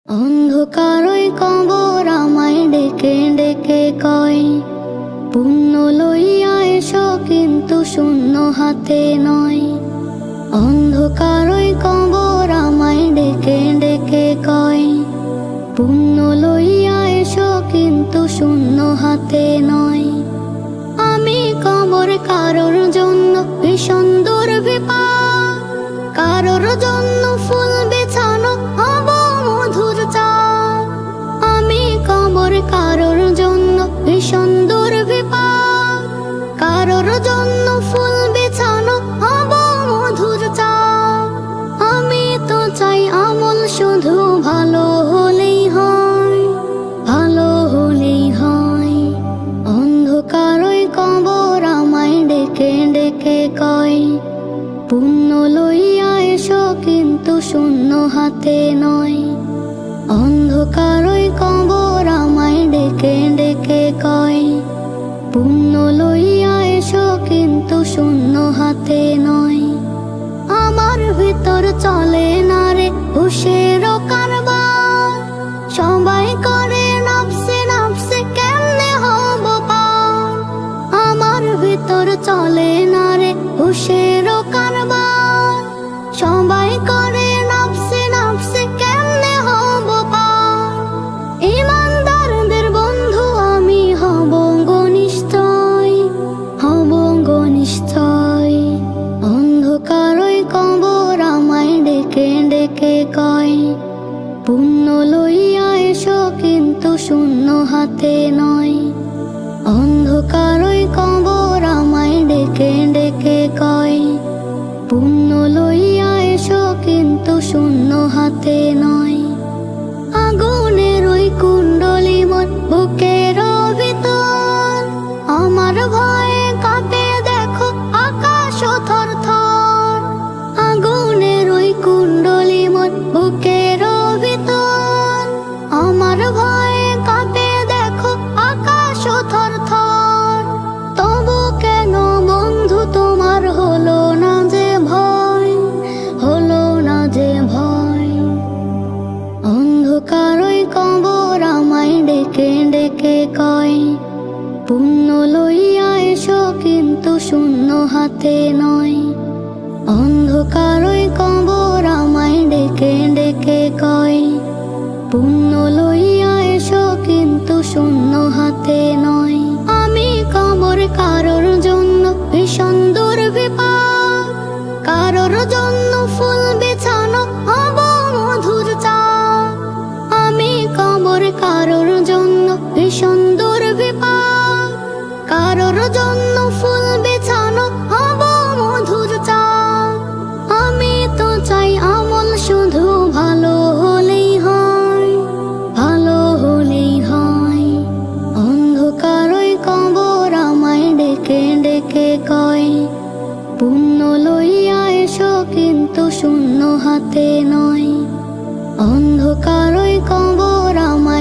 অন্ধকারই কবর আমায় ডেকে ডেকে কয়, পুণ্য লইয়া এসো কিন্তু শূন্য হাতে নয়। অন্ধকারই কবর আমায় ডেকে ডেকে কয়, পুণ্য লইয়া এসো কিন্তু শূন্য হাতে নয়। আমি কবর কারোর জন্য ভীষণ দুর্বিপাক, কারোর জন্য ফুল বিছানো হব মধুর চাক। আমি কবর কারোর জন্য ভীষণ দুর্বিপাক, কারোর জন্য ফুল বিছানো হব মধুর চাক। আমি তো চাই আমল শুধু ভালো হলেই হয়, ভালো হলেই হয়। অন্ধকারই কবর আমায় ডেকে ডেকে কয়, পুণ্য লইয়া এসো কিন্তু শূন্য হাতে নয়। অন্ধকারই কবর আমায় ডেকে ডেকে কয়, পুণ্য লইয়া এসো কিন্তু শূন্য হাতে নয়। আমার ভিতর চলে না রে হুশের কারবার, সবাই করে নাফসে নাফসে কেমনে হব পার। আমার ভিতর চলে না রে হুশের কারবার, সবাই করে নাফসে নাফসে কেমনে হব পার। ইমানদারদের বন্ধু আমি হব ঘনিষ্ঠই, হব ঘনিষ্ঠই। অন্ধকারই কবর আমায় ডেকে ডেকে কয়, পুণ্য লইয়া এসো কিন্তু শূন্য হাতে নয়। অন্ধকারই কবর আমায় ডেকে ডেকে কয়, পুণ্য লইয়া এসো কিন্তু শূন্য হাতে নয়। আগুনের ওই কুণ্ডলী মোর বুকের ভিতর, আমার ভয়ে কাঁপে দেখো আকাশ থর থর। আগুনের ওই কুণ্ডলী মোর বুকের ভিতর, আমার ভয়ে কাঁপে দেখো আকাশ থর থর। তবু কেন বন্ধু তোমার হলো না যে ভয়, হলো না যে ভয়। অন্ধকারই কবর আমায় ডেকে ডেকে কয়, পুণ্য লইয়া এসো কিন্তু শূন্য হাতে নয়। অন্ধকারই কবর আমায় ডেকে ডেকে কয়, পুণ্য লইয়া এসো কিন্তু শূন্য হাতে নয়। আমি কবর কারোর জন্য ভীষণ দুর্বিপাক, কারোর জন্য ফুল বিছানো হব মধুর চাক। আমি কবর কারোর জন্য ভীষণ দুর্বিপাক, কারোর জন্য ফুল বিছানো হব মধুর চাক। আমি তো চাই আমল শুধু ভালো হলেই হয়, ভালো হলেই হয়। অন্ধকারই কবর আমায় ডেকে ডেকে কয়, পুণ্য লইয়া এসো কিন্তু শূন্য হাতে নয়। অন্ধকারই কবর আমায়